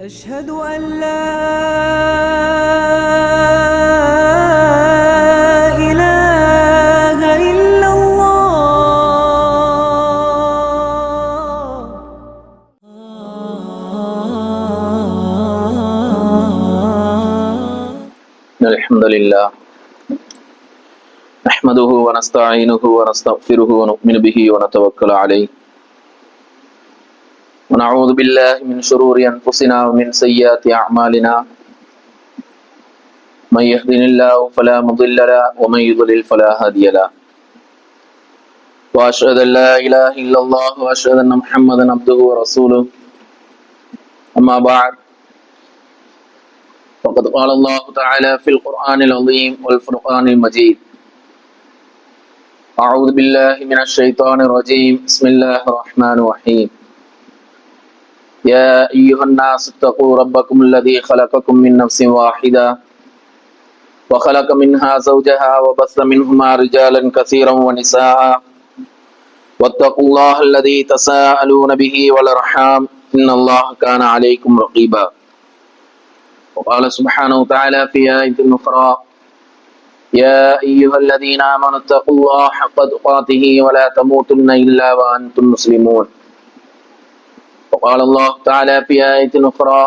أشهد أن لا إله إلا الله. الحمد لله نحمده ونستعينه ونستغفره ونؤمن به ونتوكل عليه ونعوذ بالله من شرور أنفسنا ومن سيئات أعمالنا من يهده الله فلا مضل له ومن يضلل فلا هادي له وأشهد أن لا إله إلا الله وأشهد أن محمدا عبده ورسوله أما بعد فقد قال الله تعالى في القرآن العظيم والفرقان المجيد أعوذ بالله من الشيطان الرجيم بسم الله الرحمن الرحيم يا أيها الناس اتقوا ربكم الذي خلقكم من نفس واحدة وخلق منها زوجها وبث منهما رجالا كثيرا ونساء واتقوا الله الذي تساءلون به والأرحام إن الله كان عليكم رقيبا وقال سبحانه وتعالى في آية أخرى يا أيها الذين آمنوا اتقوا الله حق تقاته ولا تموتن إلا وأنتم مسلمون وقال الله تعالى في آية أخرى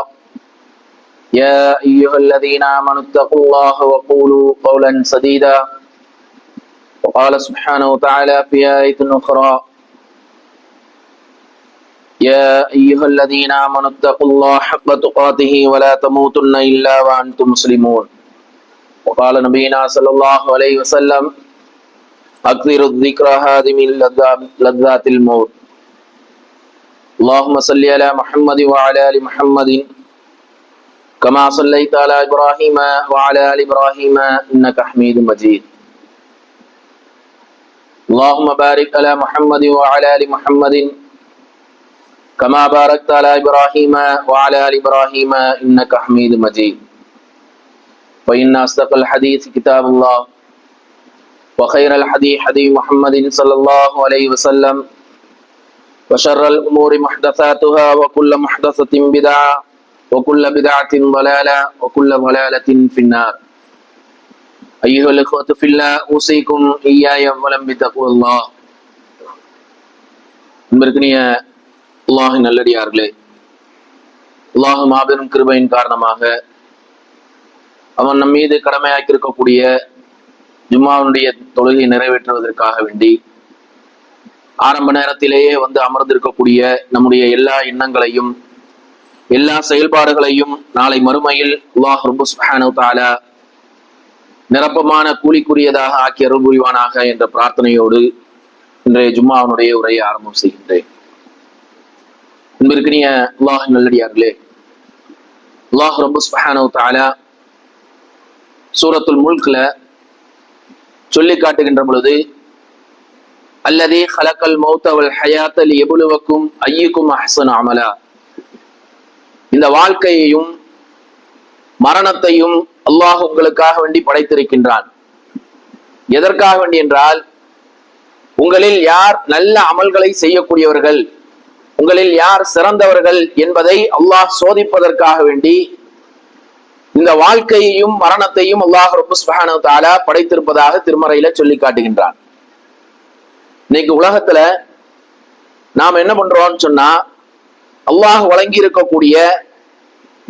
يا أيها الذين آمنوا اتقوا الله وقولوا قولا سديدا وقال سبحانه وتعالى في آية أخرى يا أيها الذين آمنوا اتقوا الله حق تقاته ولا تموتن إلا وأنتم مسلمون وقال نبينا صلى الله عليه وسلم أكثر الذكر هادم لذات الموت اللهم صل على محمد وعلى آل محمد كما صليت على إبراهيم وعلى آل إبراهيم إنك حميد مجيد اللهم بارك على محمد وعلى آل محمد كما باركت على إبراهيم وعلى آل إبراهيم إنك حميد مجيد فإن أصدق الحديث كتاب الله وخير الحديث حديث محمد صلى الله عليه وسلم وشر الأمور محدثاتها وكل محدثة بدعة وكل بدعة ضلالة وكل ضلالة في النار أيها الإخوة في الله أوصيكم إياي أولا بتقوى الله. அன்பிற்கினிய அல்லாஹின் நல்லடியார்களே, அல்லாஹ் மாபெரும் கிருபையின் காரணமாக அவன் நம் மீது கடமையாக்கியிருக்கக்கூடிய ஜும்மாவுடைய தொழுகை நிறைவேற்றுவதற்காக வேண்டி ஆரம்ப நேரத்திலேயே வந்து அமர்ந்திருக்கக்கூடிய நம்முடைய எல்லா எண்ணங்களையும் எல்லா செயல்பாடுகளையும் நாளை மறுமையில் அல்லாஹ் ரப்பு சுப்ஹானஹு வ தஆலா நிரப்பமான கூலிக்குரியதாக ஆக்கி அருள் புரிவானாக என்ற பிரார்த்தனையோடு இன்றைய ஜும்மாவுடைய உரையை ஆரம்பம் செய்கின்றேன். அன்பிற்கினிய அல்லாஹின் நல்லடியார்களே, அல்லாஹ் ரப்பு சுப்ஹானஹு வ தஆலா சூரத்துல் முல்க்ல சொல்லி காட்டுகின்ற பொழுது அல்லதி ஹலக்கல் மௌத வல் ஹயாத லியப்லுவக்கும் அய்யுக்கும் அஹ்ஸனு அமலா, இந்த வாழ்க்கையையும் மரணத்தையும் அல்லாஹ் உங்களுக்காக வேண்டி படைத்திருக்கின்றான். எதற்காக வேண்டி என்றால், உங்களில் யார் நல்ல அமல்களை செய்யக்கூடியவர்கள், உங்களில் யார் சிறந்தவர்கள் என்பதை அல்லாஹ் சோதிப்பதற்காக வேண்டி இந்த வாழ்க்கையையும் மரணத்தையும் அல்லாஹ் ரப்பு சுப்ஹானஹு வ தஆலா படைத்திருப்பதாக திருமறையில சொல்லி காட்டுகின்றான். இன்னைக்கு உலகத்துல நாம் என்ன பண்றோம்னு சொன்னா, அல்லாஹ் வழங்கி இருக்கக்கூடிய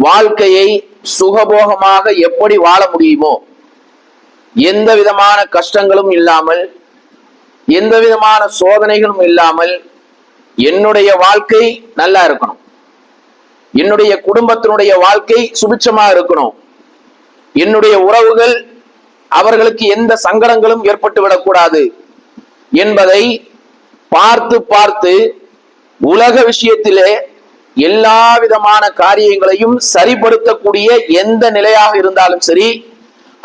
வாழ்க்கையை சுகபோகமாக எப்படி வாழ முடியுமோ, எந்த விதமான கஷ்டங்களும் இல்லாமல் எந்த விதமான சோதனைகளும் இல்லாமல் என்னுடைய வாழ்க்கை நல்லா இருக்கணும், என்னுடைய குடும்பத்தினுடைய வாழ்க்கை சுபிட்சமா இருக்கணும், என்னுடைய உறவுகள் அவர்களுக்கு எந்த சங்கடங்களும் ஏற்பட்டு விடக்கூடாது என்பதை பார்த்து பார்த்து உலக விஷயத்திலே எல்லா விதமான காரியங்களையும் சரிபடுத்தக்கூடிய எந்த நிலையாக இருந்தாலும் சரி,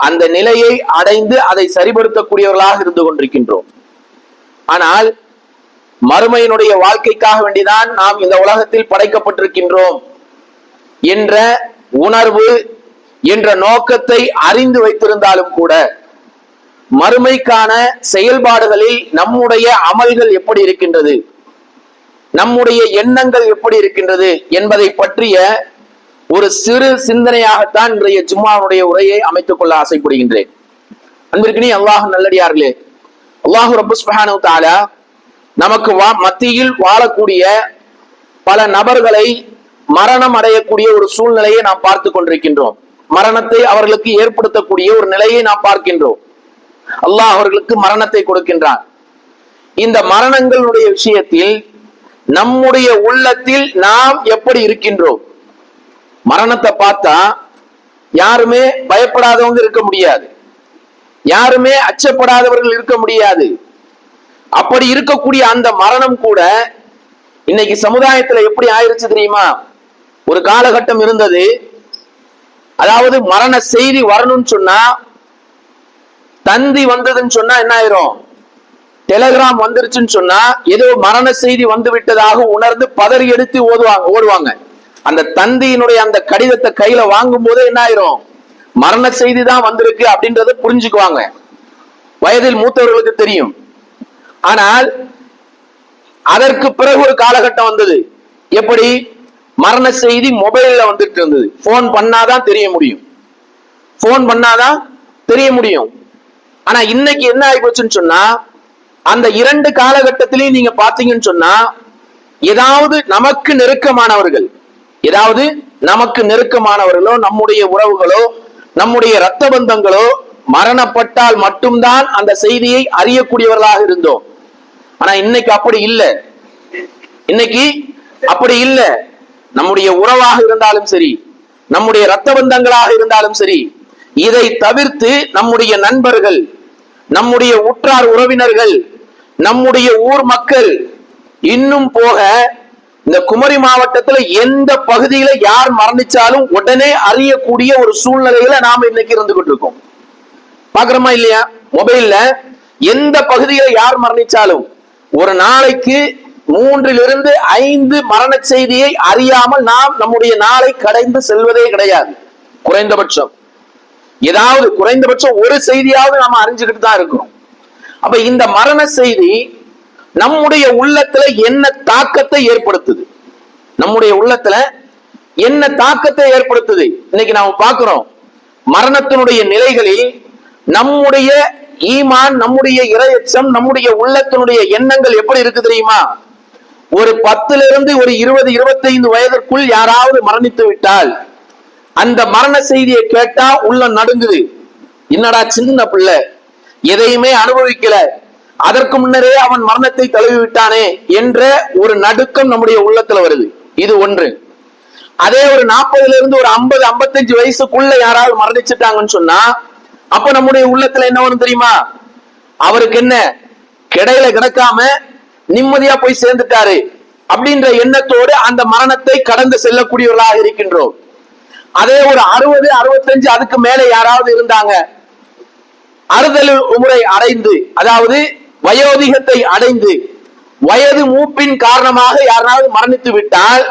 அந்த நிலையை அடைந்து அதை சரிபடுத்தக்கூடியவர்களாக இருந்து கொண்டிருக்கின்றோம். ஆனால் மறுமையினுடைய வாழ்க்கைக்காக வேண்டிதான் நாம் இந்த உலகத்தில் படைக்கப்பட்டிருக்கின்றோம் என்ற உணர்வு என்ற நோக்கத்தை அறிந்து வைத்திருந்தாலும் கூட, மறுமைக்கான செயல்பாடுகளில் நம்முடைய அமல்கள் எப்படி இருக்கின்றது, நம்முடைய எண்ணங்கள் எப்படி இருக்கின்றது என்பதை பற்றிய ஒரு சிறு சிந்தனையாகத்தான் இன்றைய ஜும்மாவுடைய உரையை அமைத்துக் கொள்ள ஆசைப்படுகின்றேன். அன்பிற்கினே அல்லாஹ் நல்லடியார்களே, அல்லாஹ் ரப்பு சுப்ஹானஹு தஆலா நமக்கு மத்தியில் வாழக்கூடிய பல நபர்களை மரணம் அடையக்கூடிய ஒரு சூழ்நிலையை நாம் பார்த்து கொண்டிருக்கின்றோம். மரணத்தை அவர்களுக்கு ஏற்படுத்தக்கூடிய ஒரு நிலையை நாம் பார்க்கின்றோம். அல்லாஹ் அவர்களுக்கு மரணத்தை கொடுக்கின்றான். இந்த மரணங்களுடைய விஷயத்தில் நம்முடைய உள்ளத்தில் நாம் எப்படி இருக்கின்றோம்? மரணத்தை பார்த்தா யாருமே பயப்படாதவங்க இருக்க முடியாது, யாருமே அச்சப்படாதவர்கள் இருக்க முடியாது. அப்படி இருக்கக்கூடிய அந்த மரணம் கூட இன்னைக்கு சமுதாயத்துல எப்படி ஆயிருச்சு தெரியுமா? ஒரு காலகட்டம் இருந்தது, அதாவது மரண செய்தி வரணும்னு சொன்னா, தந்தி வந்ததுன்னு சொன்னா என்ன ஆயிரும், டெலிகிராம் வந்துருச்சுன்னு சொன்னா ஏதோ மரண செய்தி வந்து விட்டதாக உணர்ந்து பதறி எடுத்து ஓடுவாங்க. அந்த தந்தியினுடைய அந்த கடிதத்தை கையில வாங்கும் போதே என்ன ஆயிரும், மரண செய்தி தான் வந்திருக்கு அப்படின்றத புரிஞ்சுக்குவாங்க. வயதில் மூத்தவர்களுக்கு தெரியும். ஆனால் அதற்கு பிறகு ஒரு காலகட்டம் வந்தது. எப்படி? மரண செய்தி மொபைல்ல வந்துட்டு இருந்தது. போன் பண்ணாதான் தெரிய முடியும், போன் பண்ணாதான் தெரிய முடியும். ஆனா இன்னைக்கு என்ன ஆயிப்போச்சுன்னு சொன்னா, அந்த இரண்டு காலகட்டத்திலையும் நீங்க பாத்தீங்கன்னு சொன்னா, ஏதாவது நமக்கு நெருக்கமானவர்களோ நம்முடைய உறவுகளோ நம்முடைய இரத்த பந்தங்களோ மரணப்பட்டால் மட்டும்தான் அந்த செய்தியை அறியக்கூடியவர்களாக இருந்தோம். ஆனா இன்னைக்கு அப்படி இல்லை. நம்முடைய உறவாக இருந்தாலும் சரி, நம்முடைய இரத்த பந்தங்களாக இருந்தாலும் சரி, இதை தவிர்த்து நம்முடைய நண்பர்கள், நம்முடைய உற்றார் உறவினர்கள், நம்முடைய ஊர் மக்கள், இன்னும் போக இந்த குமரி மாவட்டத்துல எந்த பகுதியில யார் மரணிச்சாலும் உடனே அறியக்கூடிய ஒரு சூழ்நிலையில நாம இன்னைக்கு இருந்துகிட்டு இருக்கோம். பாக்குறோமா இல்லையா? மொபைல்ல எந்த பகுதியில யார் மரணிச்சாலும் ஒரு நாளைக்கு 3 to 5 மரண செய்தியை அறியாமல் நாம் நம்முடைய நாளை கடந்து செல்வதே கிடையாது. குறைந்தபட்சம் ஒரு செய்தியாவது நாம அறிஞ்சுக்கிட்டு தான் இருக்கிறோம். அப்ப இந்த மரண செய்தி நம்முடைய உள்ளத்துல என்ன தாக்கத்தை ஏற்படுத்துது? இன்னைக்கு நாம பார்க்கிறோம், மரணத்தினுடைய நிலைகளில் நம்முடைய ஈமான், நம்முடைய இறையச்சம், நம்முடைய உள்ளத்தினுடைய எண்ணங்கள் எப்படி இருக்கு தெரியுமா? ஒரு 10 to 20, 25 வயதிற்குள் யாராவது மரணித்து விட்டால் அந்த மரண செய்தியை கேட்டா உள்ள நடுங்குது. என்னடா சின்ன பிள்ளை, எதையுமே அனுபவிக்கல, அதற்கு முன்னரே அவன் மரணத்தை தழுவி விட்டானே என்ற ஒரு நடுக்கம் நம்முடைய உள்ளத்துல வருது. இது ஒன்று. அதே ஒரு 40 to 50, 55 வயசுக்குள்ள யாராவது மரணிச்சுட்டாங்கன்னு சொன்னா அப்ப நம்முடைய உள்ளத்துல என்ன வரும் தெரியுமா? அவருக்கு என்ன கிடையில கிடக்காம நிம்மதியா போய் சேர்ந்துட்டாரு அப்படின்ற எண்ணத்தோடு அந்த மரணத்தை கடந்து செல்லக்கூடியவர்களாக இருக்கின்றோம். அதே ஒரு 60, 65 அதுக்கு மேல யாராவது இருந்தாங்க, அறுதல் முறை அடைந்து, அதாவது வயோதிகத்தை அடைந்து வயது மூப்பின் காரணமாக யாராவது மரணித்து விட்டால்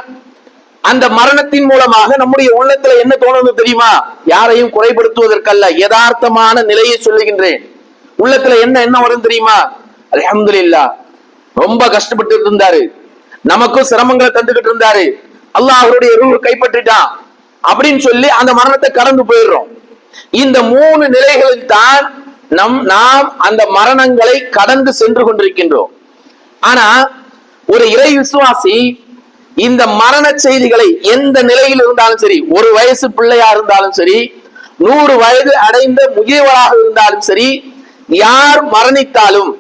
அந்த மரணத்தின் மூலமாக நம்முடைய உள்ளத்துல என்ன தோணுது தெரியுமா? யாரையும் குறைபடுத்துவதற்கல்ல, யதார்த்தமான நிலையை சொல்லுகின்றேன். உள்ளத்துல என்ன வரும் தெரியுமா? அல்ஹம்துலில்லாஹ், ரொம்ப கஷ்டப்பட்டு இருந்தாரு, நமக்கும் சிரமங்களை தந்துகிட்டு இருந்தாரு, அல்லாஹ் அவருடைய ரூஹை கைப்பற்றிட்டான் அப்படின்னு சொல்லி அந்த மரணத்தை கடந்து போயிடுறோம். இந்த 3 நிலைகளில் தான் நாம் அந்த மரணங்களை கடந்து சென்று கொண்டிருக்கின்றோம். ஆனா ஒரு இறை விசுவாசி இந்த மரண செய்திகளை எந்த நிலையில் இருந்தாலும் சரி, ஒரு வயசு பிள்ளையா இருந்தாலும் சரி, 100 வயது அடைந்த முதியவராக இருந்தாலும் சரி, யார் மரணித்தாலும்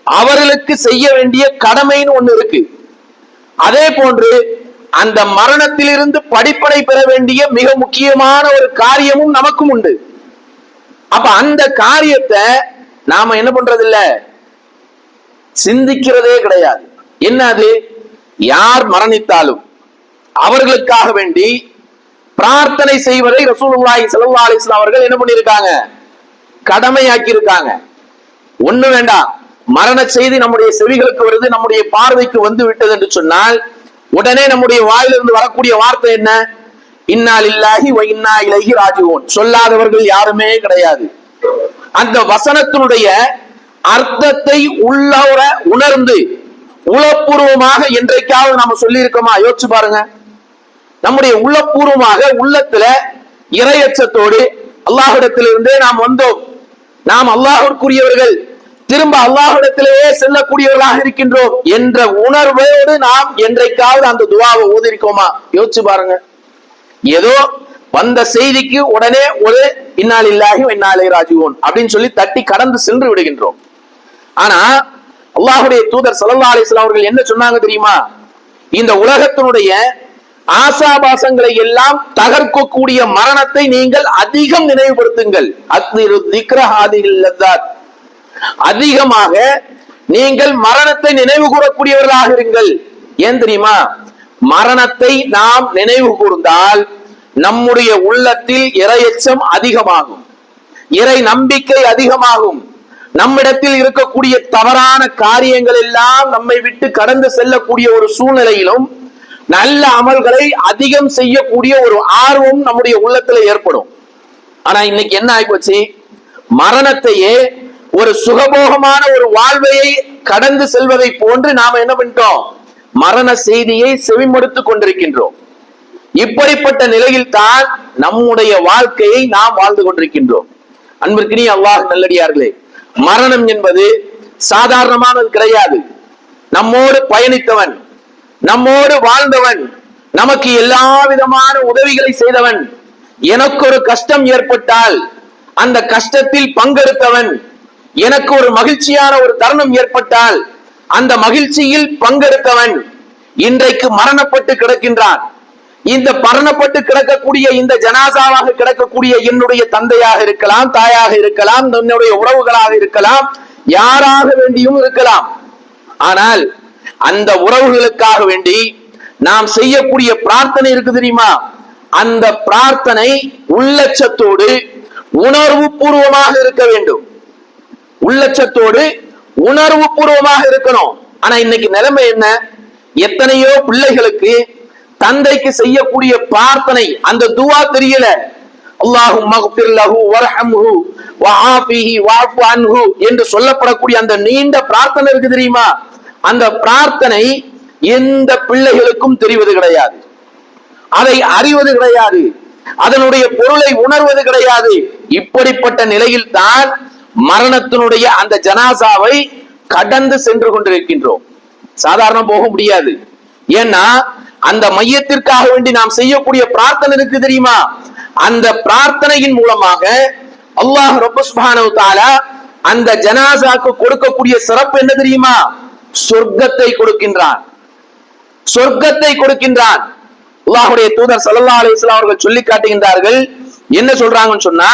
அவர்களுக்கு செய்ய வேண்டிய கடமைன்னு ஒண்ணு இருக்கு. அதே போன்று அந்த மரணத்திலிருந்து படிப்பனை பெற வேண்டிய மிக முக்கியமான ஒரு காரியமும் நமக்கும் உண்டு. அப்ப அந்த காரியத்தை நாம என்ன பண்றது இல்ல, சிந்திக்கிறதே கிடையாது. என்னது? யார் மரணித்தாலும் அவர்களுக்காக வேண்டி பிரார்த்தனை செய்வதை ரசூலுல்லாஹி ஸல்லல்லாஹு அலைஹி வஸல்லம் அவர்கள் என்ன பண்ணிருக்காங்க? கடமையாக்கி இருக்காங்க. ஒண்ணு வேண்டாம், மரண செய்தி நம்முடைய செவிகளுக்கு வருது, நம்முடைய பார்வைக்கு வந்து விட்டது என்று சொன்னால் உடனே நம்முடைய வாயிலிருந்து வரக்கூடிய வார்த்தை என்ன? இன்னா லில்லாஹி வ இன்னா இலைஹி ராஜிஊன். சொல்லாதவர்கள் யாருமே கிடையாது. அந்த வசனத்தினுடைய அர்த்தத்தை உள்ளவர உணர்ந்து உளப்பூர்வமாக என்றைக்காவது நாம சொல்லி இருக்கோமா? யோசிச்சு பாருங்க. நம்முடைய உள்ளபூர்வமாக உள்ளத்துல இறையச்சத்தோடு அல்லாஹ்விடத்திலிருந்தே நாம் வந்தோம், நாம் அல்லாஹ்விற்குரியவர்கள், திரும்ப அல்லாஹ்விடத்திலேயே செல்லக்கூடியவர்களாக இருக்கின்றோம் என்ற உணர்வோடு நாம் என்றைக்காவது அந்த துஆவை ஓதிருக்கோமா? யோசிச்சு பாருங்க. ஏதோ வந்த செய்திக்கு உடனே ஒரு இன்னா லில்லாஹி வ இன்னா இலைஹி ராஜிஊன் அப்படின்னு சொல்லி தட்டி கடந்து சென்று விடுகின்றோம். ஆனா அல்லாஹ்வுடைய தூதர் ஸல்லல்லாஹு அலைஹி வஸல்லம் அவர்கள் என்ன சொன்னாங்க தெரியுமா? இந்த உலகத்தினுடைய ஆசாபாசங்களை எல்லாம் தகர்க்கக்கூடிய மரணத்தை நீங்கள் அதிகம் நினைவுபடுத்துங்கள். அதிகமாக நீங்கள் மரணத்தை நினைவு கூறக்கூடியவர்களாக இருங்கள். ஏன் தெரியுமா? மரணத்தை நாம் நினைவு கூர்ந்தால் நம்முடைய உள்ளத்தில் இறையச்சம் அதிகமாகும், இறை நம்பிக்கை அதிகமாகும், நம்மிடத்தில் இருக்கக்கூடிய தவறான காரியங்கள் எல்லாம் நம்மை விட்டு கடந்து செல்லக்கூடிய ஒரு சூழ்நிலையிலும் நல்ல அமல்களை அதிகம் செய்யக்கூடிய ஒரு ஆர்வம் நம்முடைய உள்ளத்துல ஏற்படும். ஆனா இன்னைக்கு என்ன ஆகிப்போச்சு? மரணத்தையே ஒரு சுகபோகமான ஒரு வாழ்வையை கடந்து செல்வதை போன்று நாம என்ன பண்ணிட்டோம்? மரண செய்தியை செவிமடுத்துக் கொண்டிருக்கின்றோம். இப்படிப்பட்ட நிலையில் தான் நம்முடைய வாழ்க்கையை நாம் வாழ்ந்து கொண்டிருக்கின்றோம். அன்பிற்கினிய அல்லாஹ் நல்லடியார்களே, மரணம் என்பது சாதாரணமானது கிடையாது. நம்மோடு பயணித்தவன், நம்மோடு வாழ்ந்தவன், நமக்கு எல்லா விதமான உதவிகளை செய்தவன், எனக்கு ஒரு கஷ்டம் ஏற்பட்டால் அந்த கஷ்டத்தில் பங்கெடுத்தவன், எனக்கு ஒரு மகிழ்ச்சியான ஒரு தருணம் ஏற்பட்டால் அந்த மகிழ்ச்சியில் பங்கெடுத்தவன் இன்றைக்கு மரணப்பட்டு கிடக்கின்றான். இந்த மரணப்பட்டு கிடக்கக்கூடிய இந்த ஜனாசாவாக கிடக்கக்கூடிய என்னுடைய தந்தையாக இருக்கலாம், தாயாக இருக்கலாம், என்னுடைய உறவுகளாக இருக்கலாம், யாராக வேண்டியும் இருக்கலாம். ஆனால் அந்த உறவுகளுக்காக வேண்டி நாம் செய்யக்கூடிய பிரார்த்தனை இருக்கு தெரியுமா? அந்த பிரார்த்தனை உள்ளச்சத்தோடு உணர்வு பூர்வமாக இருக்க வேண்டும். உள்ளச்சத்தோடு உணர்வு பூர்வமாக இருக்கணும். ஆனா இன்னைக்கு நிலைமை என்ன? எத்தனையோ பிள்ளைகளுக்கு தந்தைக்கு செய்யக்கூடிய பிரார்த்தனை அந்த துஆ தெரியல. அல்லாஹும்ம ஃபிர் லஹு வர்ஹம்ஹு வஆஃபிஹி வஅஃபு அன்ஹு என்று சொல்லப்படக்கூடிய அந்த நீண்ட பிரார்த்தனை இருக்கு தெரியுமா? அந்த பிரார்த்தனை எந்த பிள்ளைகளுக்கும் தெரிவது கிடையாது, அதை அறிவது கிடையாது, அதனுடைய பொருளை உணர்வது கிடையாது. இப்படிப்பட்ட நிலையில் தான் மரணத்தினுடைய அந்த ஜனாசாவை கடந்து சென்று கொண்டிருக்கின்றோம். சாதாரண போக முடியாது. ஏன்னா அந்த மையத்திற்காக வேண்டி நாம் செய்யக்கூடிய பிரார்த்தனை இருக்கு தெரியுமா? அந்த பிரார்த்தனையின் மூலமாக அல்லாஹ் ரப்ப சுப்ஹானஹு வ தஆலா அந்த ஜனாசாக்கு கொடுக்கக்கூடிய சிறப்பு என்ன தெரியுமா? சொர்க்கத்தை கொடுக்கின்றான், சொர்க்கத்தை கொடுக்கின்றான். அல்லாஹ்வுடைய தூதர் ஸல்லல்லாஹு அலைஹி வஸல்லம் அவர்கள் சொல்லி காட்டுகின்றார்கள். என்ன சொல்றாங்கன்னு சொன்னா,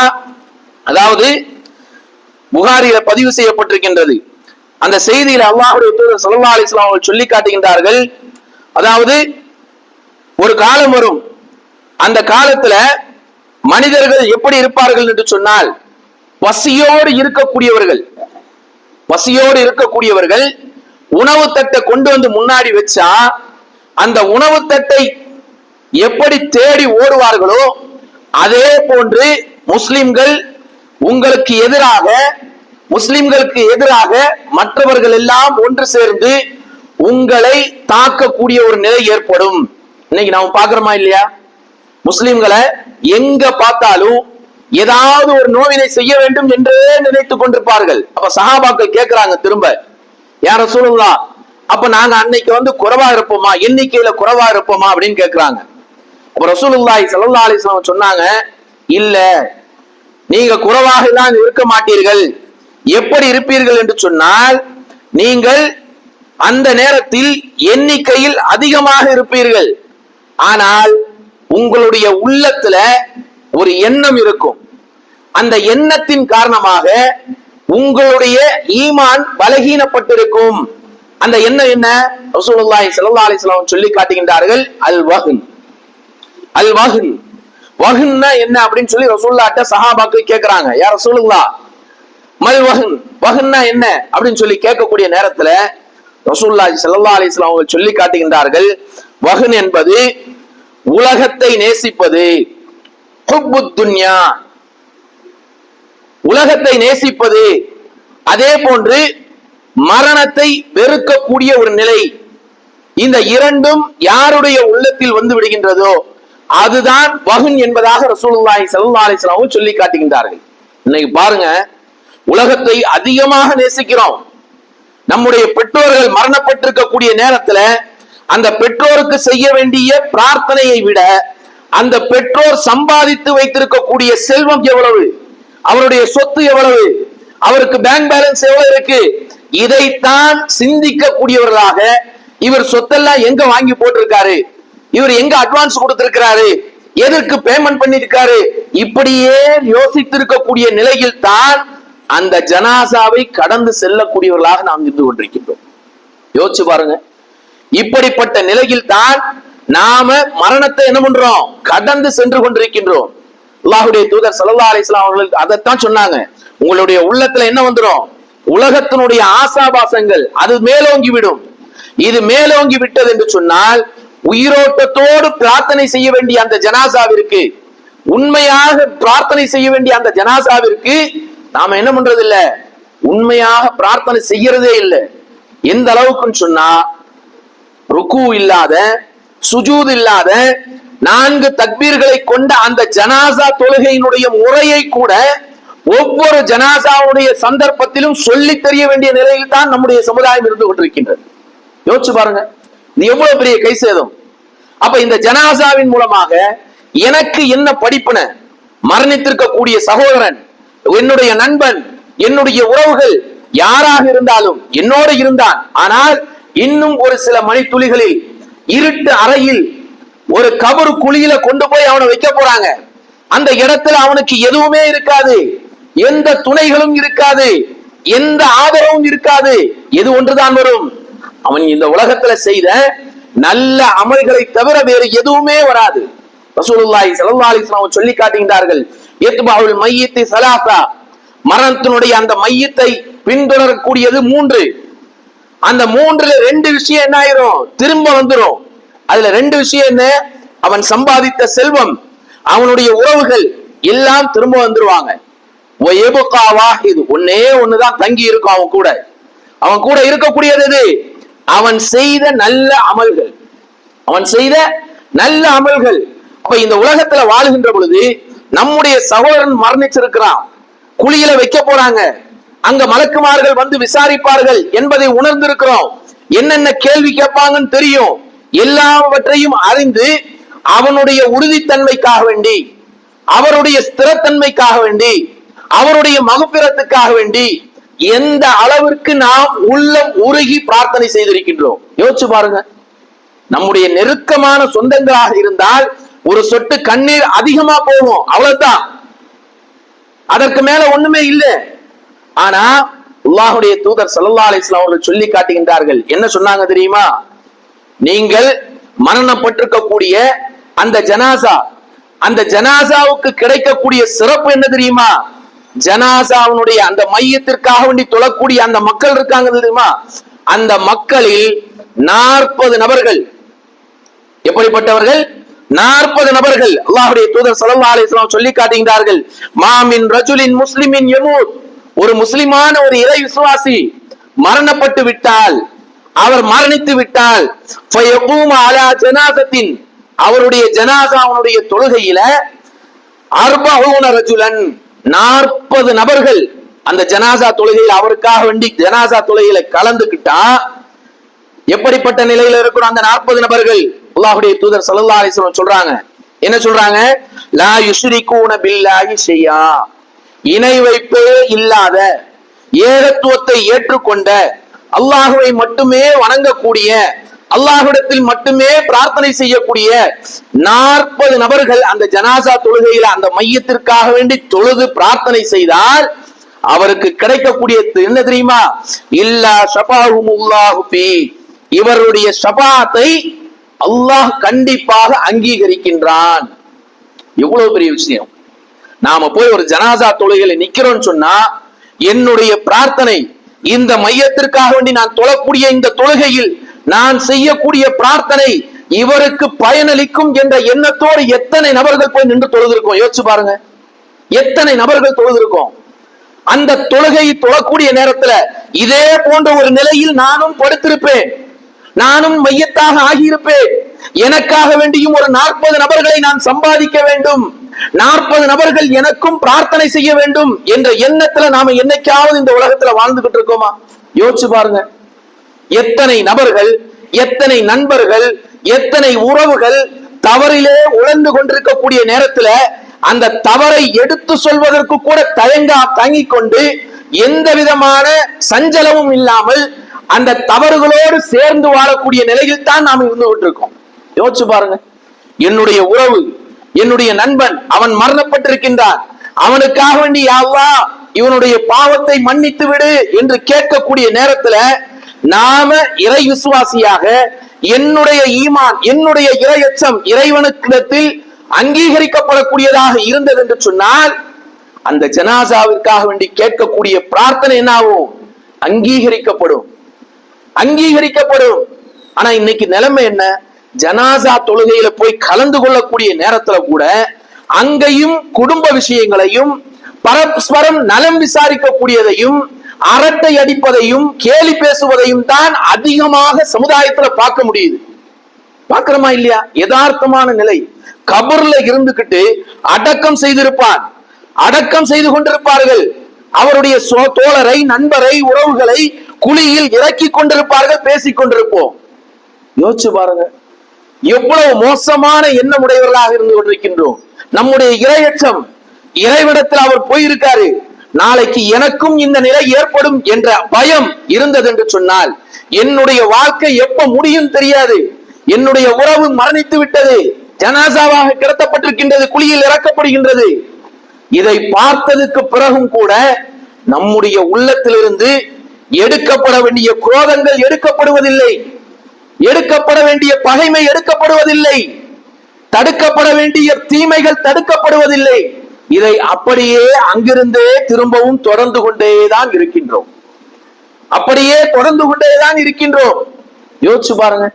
அதாவது புகாரியில பதிவு செய்யப்பட்டிருக்கின்றது. அந்த செய்தியில அல்லாஹ்வுடைய தூதர் ஸல்லல்லாஹு அலைஹி வஸல்லம் அவர்கள் சொல்லி காட்டுகின்றார்கள், அதாவது ஒரு காலம் வரும், அந்த காலத்துல மனிதர்கள் எப்படி இருப்பார்கள் என்று சொன்னால், பசியோடு இருக்கக்கூடியவர்கள், பசியோடு இருக்கக்கூடியவர்கள் உணவு தட்டை கொண்டு வந்து முன்னாடி வச்சா அந்த உணவு தட்டை எப்படி தேடி ஓடுவார்களோ அதே போன்று முஸ்லிம்கள் உங்களுக்கு எதிராக, முஸ்லிம்களுக்கு எதிராக மற்றவர்கள் எல்லாம் ஒன்று சேர்ந்து உங்களை தாக்கக்கூடிய ஒரு நிலை ஏற்படும். இன்னைக்கு நாம பாக்குறோமா இல்லையா? முஸ்லிம்களை எங்க பார்த்தாலும் ஏதாவது ஒரு நோவினை செய்ய வேண்டும் என்றே நினைத்துக் கொண்டிருப்பார்கள். அப்ப சஹாபாக்கள் கேட்கிறாங்க திரும்ப, யா ரசூலுல்லாஹ், அப்ப நாங்க அன்னைக்கு வந்து குறைவா இருப்போமா, எண்ணிக்கையில குறைவா இருப்போமா அப்படின்னு கேட்கிறாங்க. அப்ப ரசூலுல்லாஹி ஸல்லல்லாஹு அலைஹி வஸல்லம் சொன்னாங்க, இல்ல, நீங்க குறைவாக எல்லாம் இருக்க மாட்டீர்கள். எப்படி இருப்பீர்கள் என்று சொன்னால், நீங்கள் அந்த நேரத்தில் எண்ணிக்கையில் அதிகமாக இருப்பீர்கள், ஆனால் உங்களுடைய உள்ளத்துல ஒரு எண்ணம் இருக்கும். அந்த எண்ணத்தின் காரணமாக உங்களுடைய ஈமான் பலகீனப்பட்டிருக்கும். அந்த எண்ணம் என்ன? ரசூலுல்லாஹி ஸல்லல்லாஹு அலைஹி வஸல்லம் சொல்லி காட்டுகின்றார்கள், அல் வஹன். அல் வஹன், வஹன்னா என்ன அப்படின்னு சொல்லி ரசூலுல்லாஹ்ட்ட சஹாபாக்கள் கேக்குறாங்க, யா ரசூலுல்லாஹ், மல் வஹன், வஹன்னா என்ன அப்படின்னு சொல்லி கேட்கக்கூடிய நேரத்துல ரசூலுல்லாஹி ஸல்லல்லாஹு அலைஹி வஸல்லம் அவர்கள் சொல்லி காட்டுகின்றார்கள், வஹன் என்பது உலகத்தை நேசிப்பது, ஹுப்புத் துன்யா, உலகத்தை நேசிப்பது, அதே போன்று மரணத்தை வெறுக்கக்கூடிய ஒரு நிலை. இந்த இரண்டும் யாருடைய உள்ளத்தில் வந்து விடுகின்றதோ, அதுதான் வஹன் என்பதாக ரசூலுல்லாஹி ஸல்லல்லாஹு அலைஹி வஸல்லம் சொல்லி காட்டுகின்றார்கள். இன்னைக்கு பாருங்க, உலகத்தை அதிகமாக நேசிக்கிறோம். நம்முடைய பெற்றோர்கள் மரணப்பட்டிருக்கக்கூடிய நேரத்துல அந்த பெற்றோருக்கு செய்ய வேண்டிய பிரார்த்தனையை விட அந்த பெற்றோர் சம்பாதித்து வைத்திருக்கக்கூடிய செல்வம் எவ்வளவு, அவருடைய சொத்து எவ்வளவு, அவருக்கு பேங்க் பேலன்ஸ் எவ்வளவு இருக்கு, இதைத்தான் சிந்திக்கக்கூடியவர்களாக இவர் சொத்தெல்லாம் எங்க வாங்கி போட்டிருக்காரு, இவர் எங்க அட்வான்ஸ் கொடுத்திருக்கிறாரு, எதற்கு பேமெண்ட் பண்ணிருக்காரு, இப்படியே யோசித்திருக்கக்கூடிய நிலையில் தான் அந்த ஜனாசாவை கடந்து செல்லக்கூடியவர்களாக நாம் இருந்து கொண்டிருக்கின்றோம். யோசிச்சு பாருங்க. இப்படிப்பட்ட நிலையில் தான் நாம மரணத்தை என்ன பண்றோம், கடந்து சென்று கொண்டிருக்கின்றோம். அல்லாஹ்வுடைய தூதர் ஸல்லல்லாஹு அலைஹி வஸல்லம் அவர்கள் அதைத்தான் சொன்னாங்க. உங்களுடைய உள்ளத்துல என்ன வந்துடும், உலகத்தினுடைய ஆசாபாசங்கள் அது மேலோங்கி விடும். இது மேலோங்கி விட்டது என்று சொன்னால் உயிரோட்டத்தோடு பிரார்த்தனை செய்ய வேண்டிய அந்த ஜனாசாவிற்கு, உண்மையாக பிரார்த்தனை செய்ய வேண்டிய அந்த ஜனாசாவிற்கு நாம என்ன பண்றது இல்ல, உண்மையாக பிரார்த்தனை செய்யறதே இல்லை. எந்த அளவுக்குன்னு சொன்னா, ருக்கு இல்லாத, சுஜூத் இல்லாத 4 தக்பீர்களை கொண்ட அந்த ஜனாசா தொழுகையினுடைய முறையை கூட ஒவ்வொரு ஜனாசாவுடைய சந்தர்ப்பத்திலும் சொல்லி தெரிய வேண்டிய நிலையில் தான் நம்முடைய சமுதாயம் இருந்து கொண்டிருக்கின்றது. யோசிச்சு பாருங்க, இது எவ்வளவு பெரிய கை சேதம். அப்ப இந்த ஜனாசாவின் மூலமாக எனக்கு என்ன படிப்பின, மரணித்திருக்கக்கூடிய சகோதரன், என்னுடைய நண்பன், என்னுடைய உறவுகள் யாராக இருந்தாலும் என்னோடு இருந்தான், ஆனால் இன்னும் ஒரு சில மணித்துளிகளில் இருட்டு அறையில் ஒரு கபரு குழியில கொண்டு போய் அவனை வைக்க போறாங்க. அந்த இடத்துல அவனுக்கு எதுவுமே இருக்காது, எந்த துணைகளும் இருக்காது, எந்த ஆதரவும் இருக்காது. எது ஒன்றுதான் வரும், அவன் இந்த உலகத்துல செய்த நல்ல அமல்களை தவிர வேறு எதுவுமே வராது. ரசூலுல்லாஹி ஸல்லல்லாஹு அலைஹி வஸல்லம் சொல்லி காட்டுகின்றார்கள், யத்பஉல் மய்யித் ஸலாஸா, மரணத்தினுடைய அந்த மையத்தை பின்தொடரக்கூடியது 3. அந்த 3ல 2 விஷயம் என்ன ஆயிரும், திரும்ப வந்துரும். அதுல 2 விஷயம் என்ன, அவன் சம்பாதித்த செல்வம், அவனுடைய உறவுகள் எல்லாம் திரும்ப வந்துருவாங்க. வயபகா வாஹித், ஒன்னே ஒண்ணுதான் தங்கி இருக்கும் அவன் கூட. அவன் கூட இருக்கக்கூடியது எது, அவன் செய்த நல்ல அமல்கள், அவன் செய்த நல்ல அமல்கள். அப்ப இந்த உலகத்துல வாழுகின்ற பொழுது நம்முடைய சகோதரன் மரணிச்சிருக்கிறான், குழியில வைக்க போறாங்க, அங்க மலக்குமார்கள் வந்து விசாரிப்பார்கள் என்பதை உணர்ந்திருக்கிறோம். என்னென்ன கேள்வி கேட்பாங்கன்னு தெரியும். எல்லாவற்றையும் அறிந்து அவனுடைய உறுதித்தன்மைக்காக வேண்டி, அவருடைய ஸ்திரத்தன்மைக்காக வேண்டி, அவருடைய மகபிரத்துக்காக வேண்டி எந்த அளவிற்கு நாம் உள்ளம் உருகி பிரார்த்தனை செய்திருக்கின்றோம். யோசிச்சு பாருங்க. நம்முடைய நெருக்கமான சொந்தங்களாக இருந்தால் ஒரு சொட்டு கண்ணீர் அதிகமா போகும், அவ்வளவுதான், அதற்கு மேல ஒண்ணுமே இல்லை. ஆனா அல்லாஹ்வுடைய தூதர் ஸல்லல்லாஹு அலைஹி வஸல்லம் அவர்கள் சொல்லி காட்டுகின்றார்கள். என்ன சொன்னாங்க தெரியுமா, நீங்கள் மரணப்பட்டிருக்கக்கூடிய அந்த ஜனாசா, அந்த ஜனாசாவுக்கு கிடைக்கக்கூடிய சிறப்பு என்ன தெரியுமா, ஜனாசாவுடைய அந்த மையத்திற்காக வேண்டி தொழக்கூடிய அந்த மக்கள் இருக்காங்க தெரியுமா, அந்த மக்களில் 40 நபர்கள், எப்படிப்பட்டவர்கள், 40 நபர்கள். அல்லாஹ்வுடைய தூதர் ஸல்லல்லாஹு அலைஹி வஸல்லம் சொல்லி காட்டுகின்றார்கள், மாமின் ரஜுலின் முஸ்லிமின் யமூத், ஒரு முஸ்லிமான ஒரு இறை விசுவாசி மரணப்பட்டு விட்டால், அவர் மரணித்து விட்டால், ஃபயகூமு அலா ஜனாஸத்தின், அவருடைய ஜனாசாவுடைய தொழுகையில 40 ரஜுலன், 40 நபர்கள் அந்த ஜனாசா தொழுகையில் அவருக்காக வேண்டி ஜனாசா தொழுகையில கலந்துக்கிட்டா எப்படிப்பட்ட நிலையில இருக்கிற அந்த 40 நபர்கள், அல்லாஹ்வுடைய தூதர் ஸல்லல்லாஹு அலைஹி வஸல்லம் சொல்றாங்க, என்ன சொல்றாங்க, லா யுஷ்ரிகூன பில்லாஹி ஷையா, இணை வைப்பே இல்லாத, ஏகத்துவத்தை ஏற்றுக்கொண்ட, அல்லாஹ்வை மட்டுமே வணங்கக்கூடிய, அல்லாஹ்விடத்தில் மட்டுமே பிரார்த்தனை செய்யக்கூடிய 40 நபர்கள் அந்த ஜனாசா தொழுகையில அந்த மையத்திற்காக வேண்டி தொழுது பிரார்த்தனை செய்தால் அவருக்கு கிடைக்கக்கூடிய என்ன தெரியுமா, இல்லா ஷஃபாஹுமுல்லாஹு ஃபீ, இவருடைய ஷஃபாத்தை அல்லாஹ் கண்டிப்பாக அங்கீகரிக்கின்றான். எவ்வளவு பெரிய விஷயம். நாம போய் ஒரு ஜனாசா தொழுகையில நிக்கிறோம்னு சொன்னா, என்னுடைய பிரார்த்தனை, இந்த மையத்திற்காக வேண்டி நான் தொழக்கூடிய இந்த தொழுகையில் நான் செய்யக்கூடிய பிரார்த்தனை இவருக்கு பயனளிக்கும் என்ற எண்ணத்தோடு எத்தனை நபர்கள் போய் நின்று தொழுதிருக்கோம். யோசிச்சு பாருங்க, எத்தனை நபர்கள் தொழுதிருக்கோம். அந்த தொழுகை தொழக்கூடிய நேரத்துல இதே போன்ற ஒரு நிலையில் நானும் படுத்திருப்பேன், நானும் மையத்தாக ஆகியிருப்பேன். எனக்காக வேண்டியும் ஒரு 40 நபர்களை நான் சம்பாதிக்க வேண்டும், 40 நபர்கள் எனக்கும் பிரார்த்தனை செய்ய வேண்டும் என்ற எண்ணத்துல நாம என்னைக்காவது இந்த உலகத்துல வாழ்ந்துகிட்டு இருக்கோமா? யோசிச்சு பாருங்க. எத்தனை நபர்கள், எத்தனை நண்பர்கள், எத்தனை உறவுகள் தவறிலே உழந்து கொண்டிருக்கக்கூடிய நேரத்துல அந்த தவறை எடுத்து சொல்வதற்கு கூட தயங்கிக் கொண்டு எந்த விதமான சஞ்சலமும் இல்லாமல் அந்த தவறுகளோடு சேர்ந்து வாழக்கூடிய நிலையில் தான் நாம் இருந்து கொண்டிருக்கோம். யோசிச்சு பாருங்க. என்னுடைய உறவு, என்னுடைய நண்பன், அவன் மரணப்பட்டிருக்கின்றான், அவனுக்காக வேண்டி யா அல்லாஹ் இவனுடைய பாவத்தை மன்னித்து விடு என்று கேட்கக்கூடிய நேரத்துல நாம இறை விசுவாசியாக என்னுடைய ஈமான், என்னுடைய இறையச்சம் இறைவனுக்கிடத்தில் அங்கீகரிக்கப்படக்கூடியதாக இருந்தது என்று சொன்னால் அந்த ஜனாசாவிற்காக வேண்டி கேட்கக்கூடிய பிரார்த்தனை என்னாகும்? அங்கீகரிக்கப்படும். ஆனா இன்னைக்கு நிலைமை என்ன? ஜனாசா தொழுகையில போய் கலந்து கொள்ளக்கூடிய நேரத்துல கூட அங்கேயும் குடும்ப விஷயங்களையும் பரஸ்பரம் நலம் விசாரிக்கக்கூடியதையும் அரட்டை அடிப்பதையும் கேலி பேசுவதையும் தான் அதிகமாக சமுதாயத்துல பார்க்க முடியுது. பார்க்கிறோமா இல்லையா? யதார்த்தமான நிலை. கபர்ல இருந்துகிட்டு அடக்கம் செய்திருப்பான், அடக்கம் செய்து கொண்டிருப்பார்கள். அவருடைய தோழரை, நண்பரை, உறவுகளை குழியில் இறக்கி கொண்டிருப்பார்கள், பேசிக் கொண்டிருப்போம். யோசிச்சு பாருங்க, எவ்வளவு மோசமான எண்ணமுடையவர்களாக இருந்து கொண்டிருக்கின்றோம். நம்முடைய இறையச்சம், இறைவிடத்தில் அவர் போயிருக்காரு, நாளைக்கு எனக்கும் இந்த நிலை ஏற்படும் என்ற பயம் இருந்தது என்று சொன்னால் என்னுடைய வாழ்க்கை எப்ப முடியும் தெரியாது. என்னுடைய உறவு மரணித்து விட்டது, ஜனாசாவாக கிடத்தப்பட்டிருக்கின்றது, குழியில் இறக்கப்படுகின்றது. இதை பார்த்ததுக்கு பிறகும் கூட நம்முடைய உள்ளத்திலிருந்து எடுக்கப்பட வேண்டிய குரோதங்கள் எடுக்கப்படுவதில்லை, எடுக்கப்பட வேண்டிய பகைமை எடுக்கப்படுவதில்லை, தடுக்கப்பட வேண்டிய தீமைகள் தடுக்கப்படுவதில்லை. இதை அப்படியே அங்கிருந்தே திரும்பவும் தொடர்ந்து கொண்டேதான் இருக்கின்றோம், அப்படியே தொடர்ந்து கொண்டேதான் இருக்கின்றோம். யோசிச்சு பாருங்க.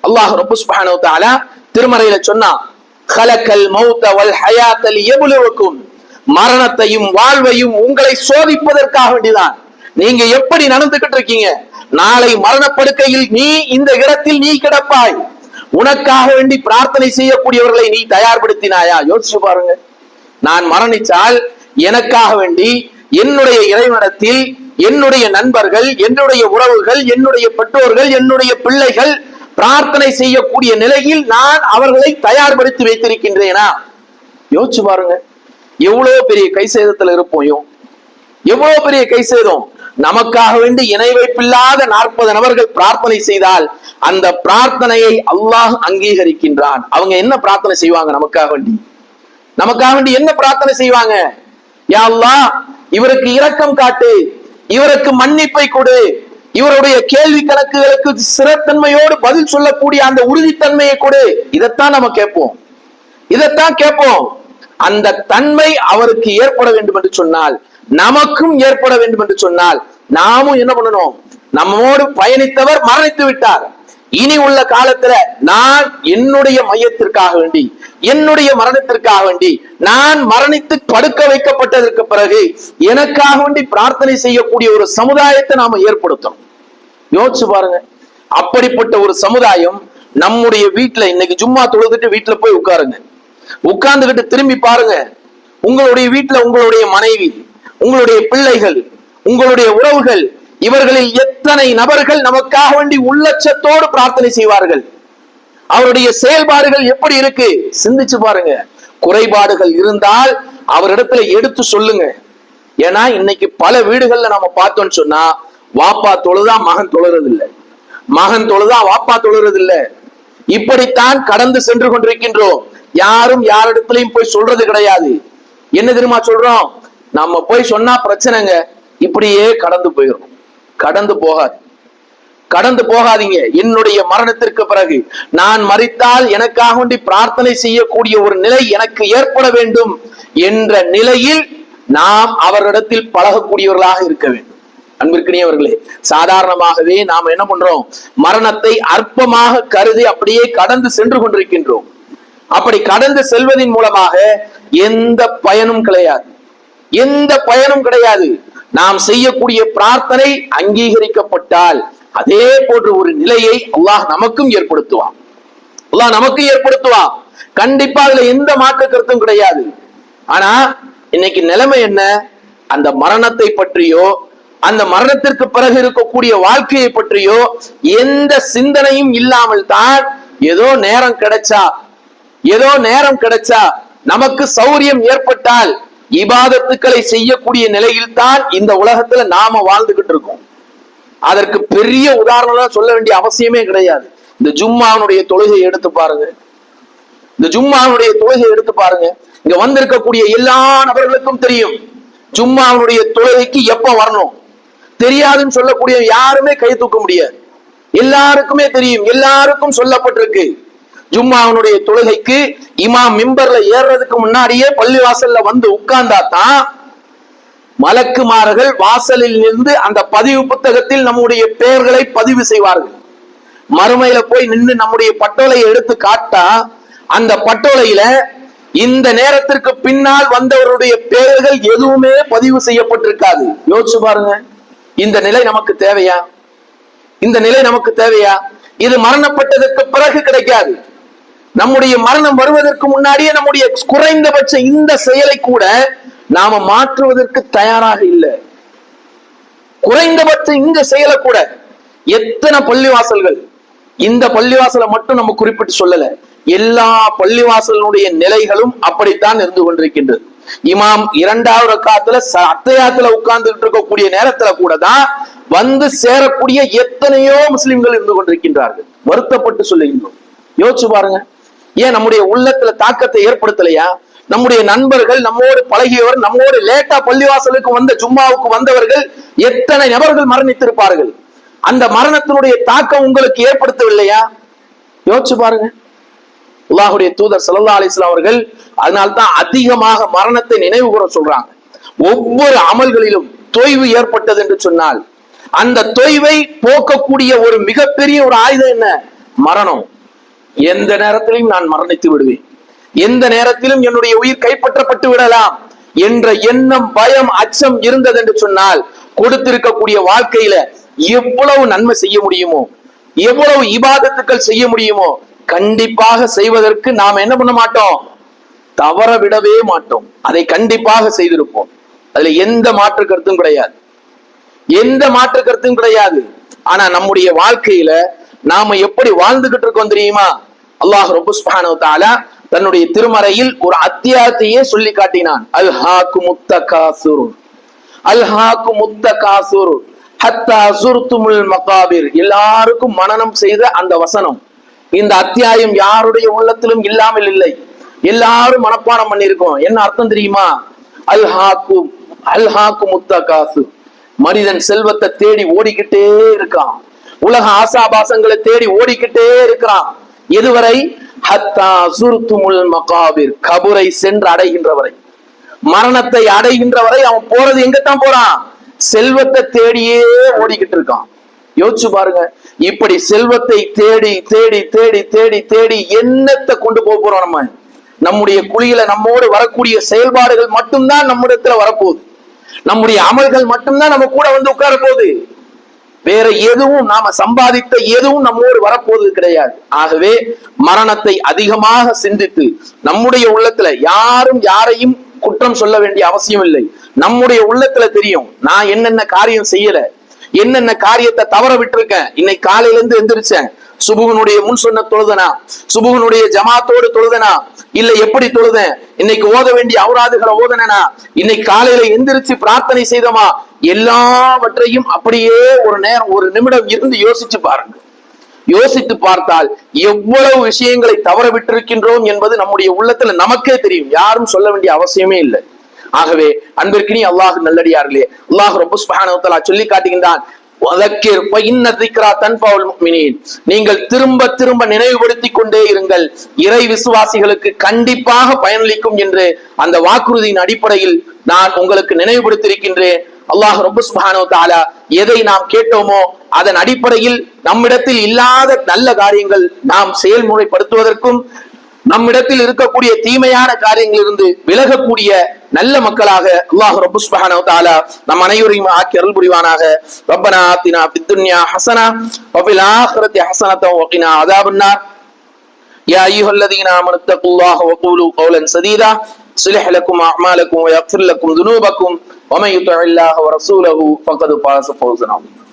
அல்லாஹ் ரப்ப சுப்ஹானஹு வ தஆலா திருமறையில சொன்னா, "ஹலக்கல் மௌத வல் ஹயாத லியப்லுவக்கும்", மரணத்தையும் வாழ்வையும் உங்களை சோதிப்பதற்காக வேண்டிதான். நீங்க எப்படி நடந்துகிட்டு இருக்கீங்க? நாளை மரணப்படுக்கையில் நீ இந்த இடத்தில் நீ கிடப்பாய், உனக்காக வேண்டி பிரார்த்தனை செய்யக்கூடியவர்களை நீ தயார்படுத்தினாயா? யோசிச்சு பாருங்க. நான் மரணிச்சால் எனக்காக வேண்டி என்னுடைய இறைவனிடத்தில் என்னுடைய நண்பர்கள், என்னுடைய உறவுகள், என்னுடைய பெற்றோர்கள், என்னுடைய பிள்ளைகள் பிரார்த்தனை செய்யக்கூடிய நிலையில் நான் அவர்களை தயார்படுத்தி வைத்திருக்கின்றேனா? யோசிச்சு பாருங்க. எவ்வளவு பெரிய கை சேதத்துல இருப்போம், எவ்வளவு பெரிய கை சேதம். நமக்காக வேண்டி இணை வைப்பில்லாத 40 நபர்கள் பிரார்த்தனை செய்தால் அந்த பிரார்த்தனையை அல்லாஹ் அங்கீகரிக்கின்றான். அவங்க என்ன பிரார்த்தனை செய்வாங்க? நமக்காக வேண்டி என்ன பிரார்த்தனை செய்வாங்க? யா அல்லாஹ் இவருக்கு இரக்கம் காட்டு, இவருக்கு மன்னிப்பை கொடு, இவருடைய கேள்வி கணக்குகளுக்கு சிறத்தன்மையோடு பதில் சொல்லக்கூடிய அந்த உறுதித்தன்மையை கொடு. இதைத்தான் நம்ம கேட்போம். அந்த தன்மை அவருக்கு ஏற்பட வேண்டும் என்று சொன்னால், நமக்கும் ஏற்பட வேண்டும் என்று சொன்னால் நாமும் என்ன பண்ணணும்? நம்மோடு பயணித்தவர் மரணித்து விட்டார், இனி உள்ள காலத்துல நான் என்னுடைய மையத்திற்காக வேண்டி, என்னுடைய மரணத்திற்காக வேண்டி, நான் மரணித்து படுக்க வைக்கப்பட்டதற்கு பிறகு எனக்காக வேண்டி பிரார்த்தனை செய்யக்கூடிய ஒரு சமுதாயத்தை நாம ஏற்படுத்தணும். யோசிச்சு பாருங்க. அப்படிப்பட்ட ஒரு சமுதாயம் நம்முடைய வீட்டுல, இன்னைக்கு ஜும்மா தொழுதுட்டு வீட்டுல போய் உட்காருங்க, உட்கார்ந்துகிட்டு திரும்பி பாருங்க. உங்களுடைய வீட்டுல உங்களுடைய மனைவி, உங்களுடைய பிள்ளைகள், உங்களுடைய உறவுகள், இவர்களில் எத்தனை நபர்கள் நமக்காக வேண்டி உள்ளச்சத்தோடு பிரார்த்தனை செய்வார்கள்? அவருடைய செயல்பாடுகள் எப்படி இருக்கு? சிந்திச்சு பாருங்க. குறைபாடுகள் இருந்தால் அவரிடத்துல எடுத்து சொல்லுங்க. ஏன்னா இன்னைக்கு பல வீடுகள்ல நம்ம பார்த்தோம்னு சொன்னா, வாப்பா தொழுதா மகன் தொழுறது இல்லை, மகன் தொழுதா வாப்பா தொழுறது இல்லை. இப்படித்தான் கடந்து சென்று கொண்டிருக்கின்றோம். யாரும் யாரிடத்திலையும் போய் சொல்றது கிடையாது. என்ன தெரியுமா சொல்றோம்? நம்ம போய் சொன்னா பிரச்சனைங்க, இப்படியே கடந்து போயிடும். கடந்து போகாதீங்க. என்னுடைய மரணத்திற்கு பிறகு நான் மரித்தால் எனக்காக வேண்டி பிரார்த்தனை செய்யக்கூடிய ஒரு நிலை எனக்கு ஏற்பட வேண்டும் என்ற நிலையில் நாம் அவரிடத்தில் பழகக்கூடியவர்களாக இருக்க வேண்டும். அன்பிற்கினியவர்களே, சாதாரணமாகவே நாம் என்ன பண்றோம்? மரணத்தை அற்பமாக கருதி அப்படியே கடந்து சென்று கொண்டிருக்கின்றோம். அப்படி கடந்து செல்வதன் மூலமாக எந்த பயனும் கிடையாது. நாம் செய்யக்கூடிய பிரார்த்தனை அங்கீகரிக்கப்பட்டால் அதே போன்ற ஒரு நிலையை அல்லாஹ் நமக்கும் ஏற்படுத்துவான். அல்லாஹ் நமக்கு ஏற்படுத்துவான். கண்டிப்பா அதுல எந்த மாற்று கருத்தும் கிடையாது. ஆனா இன்னைக்கு நிலைமை என்ன? அந்த மரணத்தை பற்றியோ அந்த மரணத்திற்கு பிறகு இருக்கக்கூடிய வாழ்க்கையை பற்றியோ எந்த சிந்தனையும் இல்லாமல் தான் ஏதோ நேரம் கிடைச்சா நமக்கு சௌரியம் ஏற்பட்டால் இபாதத்துக்களை செய்யக்கூடிய நிலையில் தான் இந்த உலகத்துல நாம வாழ்ந்துகிட்டு இருக்கோம். அதற்கு பெரிய உதாரணம் சொல்ல வேண்டிய அவசியமே கிடையாது. இந்த ஜும்மாவுடைய தொழுகை எடுத்து பாருங்க. இங்க வந்திருக்கக்கூடிய எல்லா நபர்களுக்கும் தெரியும் ஜும்மாவுடைய தொழுகைக்கு எப்ப வரணும். தெரியாதுன்னு சொல்லக்கூடிய யாருமே கை தூக்க முடியாது. எல்லாருக்குமே தெரியும், எல்லாருக்கும் சொல்லப்பட்டிருக்கு. ஜும்மாவுடைய தொழுகைக்கு இமாம் மிம்பர்ல ஏறுறதுக்கு முன்னாடியே பள்ளிவாசல்ல வந்து உட்கார்ந்தா தான் மலக்குமார்கள் வாசலில் இருந்து அந்த பதிவு புத்தகத்தில் நம்முடைய பெயர்களை பதிவு செய்வார்கள். மறுமையில போய் நின்று நம்முடைய பட்டோலையை எடுத்து காட்டா அந்த பட்டோலையில இந்த நேரத்திற்கு பின்னால் வந்தவருடைய பெயர்கள் எதுவுமே பதிவு செய்யப்பட்டிருக்காது. யோசிச்சு பாருங்க, இந்த நிலை நமக்கு தேவையா? இது மரணப்பட்டதற்கு பிறகு கிடைக்காது. நம்முடைய மரணம் வருவதற்கு முன்னாடியே நம்முடைய குறைந்தபட்ச இந்த செயலை கூட நாம மாற்றுவதற்கு தயாராக இல்லை. குறைந்தபட்ச இந்த செயலை கூட எத்தனை பள்ளிவாசல்கள், இந்த பள்ளிவாசலை மட்டும் நம்ம குறிப்பிட்டு சொல்லல, எல்லா பள்ளிவாசலுடைய நிலைகளும் அப்படித்தான் இருந்து கொண்டிருக்கின்றது. இமாம் இரண்டாவது ரக்காத்துல அத்தையாத்துல உட்கார்ந்துட்டு இருக்கக்கூடிய நேரத்துல கூட தான் வந்து சேரக்கூடிய எத்தனையோ முஸ்லிம்கள் இருந்து கொண்டிருக்கின்றார்கள். வருத்தப்பட்டு சொல்லுகின்றோம். யோசிச்சு பாருங்க, ஏன் நம்முடைய உள்ளத்துல தாக்கத்தை ஏற்படுத்தலையா? நம்முடைய நண்பர்கள், நம்மோடு பழகியவர், நம்மோடு லேட்டா பள்ளிவாசலுக்கு வந்த ஜும்மாவுக்கு வந்தவர்கள் எத்தனை நபர்கள் மரணித்திருப்பார்கள். அந்த மரணத்தினுடைய தாக்கம் உங்களுக்கு ஏற்படுத்தவில்லையா? யோசிச்சு பாருங்க. அல்லாஹ்வுடைய தூதர் ஸல்லல்லாஹு அலைஹி வஸல்லம் அவர்கள் அதனால்தான் அதிகமாக மரணத்தை நினைவு கூற சொல்றாங்க. ஒவ்வொரு அமல்களிலும் தொய்வு ஏற்பட்டது என்று சொன்னால் அந்த தொய்வை போக்கக்கூடிய ஒரு மிகப்பெரிய ஒரு ஆயுதம் என்ன? மரணம். எந்த நேரத்திலும் நான் மரணித்து விடுவேன், எந்த நேரத்திலும் என்னுடைய உயிர் கைப்பற்றப்பட்டு விடலாம் என்ற எண்ணம், பயம், அச்சம் இருந்தது என்று சொன்னால் கொடுத்திருக்கக்கூடிய வாழ்க்கையில எவ்வளவு நன்மை செய்ய முடியுமோ, எவ்வளவு இபாதத்துக்கள் செய்ய முடியுமோ கண்டிப்பாக செய்வதற்கு நாம் என்ன பண்ண மாட்டோம்? தவற விடவே மாட்டோம். அதை கண்டிப்பாக செய்திருப்போம். அதுல எந்த மாற்று கருத்தும் கிடையாது. ஆனா நம்முடைய வாழ்க்கையில நாம எப்படி வாழ்ந்துகிட்டு இருக்கோம் தெரியுமா? அல்லாஹ் ரப்ப சுப்ஹானஹு வ தஆலா தன்னுடைய திருமறையில் ஒரு அத்தியாயத்தையே சொல்லி காட்டினான். அல்ஹாக்குமுத் தகாசுர் ஹத்தா ஸுர்துமுல் மகாபிர். எல்லாருக்கும் மனனம் செய்த அந்த வசனம், இந்த அத்தியாயம் யாருடைய உள்ளத்திலும் இல்லாமல் இல்லை. எல்லாரும் மனப்பாடம் பண்ணிருக்கோம். என்ன அர்த்தம் தெரியுமா? அல்ஹாக்குமுத் தகாசுர். மனிதன் செல்வத்தை தேடி ஓடிக்கிட்டே இருக்கான், உலக ஆசாபாசங்களை தேடி ஓடிக்கிட்டே இருக்கிறான். எதுவரை? ஹத்தா ஸுர்துமுல் மகாபிர். கபரை சென்று அடைகின்ற வரை, மரணத்தை அடைகின்ற வரை அவன் போறது எங்கத்தான் போறான்? செல்வத்தை தேடியே ஓடிக்கிட்டு இருக்கான். யோசிச்சு பாருங்க, இப்படி செல்வத்தை தேடி தேடி தேடி தேடி தேடி என்னத்தை கொண்டு போறோம்? நம்முடைய குழியில நம்மோடு வரக்கூடிய செயல்பாடுகள் மட்டும்தான் நம்மிடத்துல வரப்போகுது. நம்முடைய அமல்கள் மட்டும்தான் நம்ம கூட வந்து உட்கார போகுது. வேற எதுவும், நாம சம்பாதித்த எதுவும் நம்மோடு வரப்போவது கிடையாது. ஆகவே மரணத்தை அதிகமாக சிந்தித்து நம்முடைய உள்ளத்துல யாரும் யாரையும் குற்றம் சொல்ல வேண்டிய அவசியம் இல்லை. நம்முடைய உள்ளத்துல தெரியும், நான் என்னென்ன காரியம் செய்யல, என்னென்ன காரியத்தை தவற விட்டுருக்கேன். இன்னைக்கு காலையில இருந்து எந்திரிச்சேன், சுபுகனுடைய முன் சொன்ன தொழுதனா, சுபுகனுடைய ஜமாத்தோடு தொழுதனா, இல்ல எப்படி தொழுதேன், இன்னைக்கு ஓத வேண்டிய அவுராதுகளை ஓதனா, இன்னைக்கு காலையில எந்திரிச்சு பிரார்த்தனை செய்தோமா, எல்லாவற்றையும் அப்படியே ஒரு நேரம், ஒரு நிமிடம் இருந்து யோசிச்சு பாருங்க. யோசித்து பார்த்தால் எவ்வளவு விஷயங்களை தவற விட்டிருக்கின்றோம் என்பது நம்முடைய உள்ளத்துல நமக்கே தெரியும். யாரும் சொல்ல வேண்டிய அவசியமே இல்லை. ஆகவே அன்பிற்கினி அல்லாஹ் நல்லடியார்களே, அல்லாஹ் ரப்ப சுப்ஹானஹு வ தஆலா சொல்லி காட்டுகின்றான், நீங்கள் திரும்ப திரும்ப நினைவுபடுத்திக் கொண்டே இருங்கள், இறை விசுவாசிகளுக்கு கண்டிப்பாக பயனளிக்கும் என்று அந்த வாக்குறுதியின் அடிப்படையில் நான் உங்களுக்கு நினைவுபடுத்தியிருக்கின்றேன். அல்லாஹ் ரப்ப சுப்ஹானஹு வ தஆலா எதை நாம் கேட்டோமோ அதன் அடிப்படையில் நம்மிடத்தில் இல்லாத நல்ல காரியங்கள் நாம் செயல்முறைப்படுத்துவதற்கும், நம்மிடத்தில் இருக்கக்கூடிய தீமையான காரியங்களிலிருந்து விலகக்கூடிய நல்ல மக்களாக அல்லாஹ் ரப்ப சுப்ஹானஹு வ தஆலா நம் அனைவரையும் ஆக்கி அருள் புரிவானாக. ரப்பனா ஆத்தினா ஃபித் துன்யா ஹஸனா வ ஃபில் ஆখিরাতি ஹஸனத்தன் வ கினா அஸாபன்னார். يا أيها الذين آمنوا اتقوا الله وقولوا قولا سديدا يصلح لكم أعمالكم ويغفر لكم ذنوبكم ومن يطع الله ورسوله فقد فاز فوزا عظيما.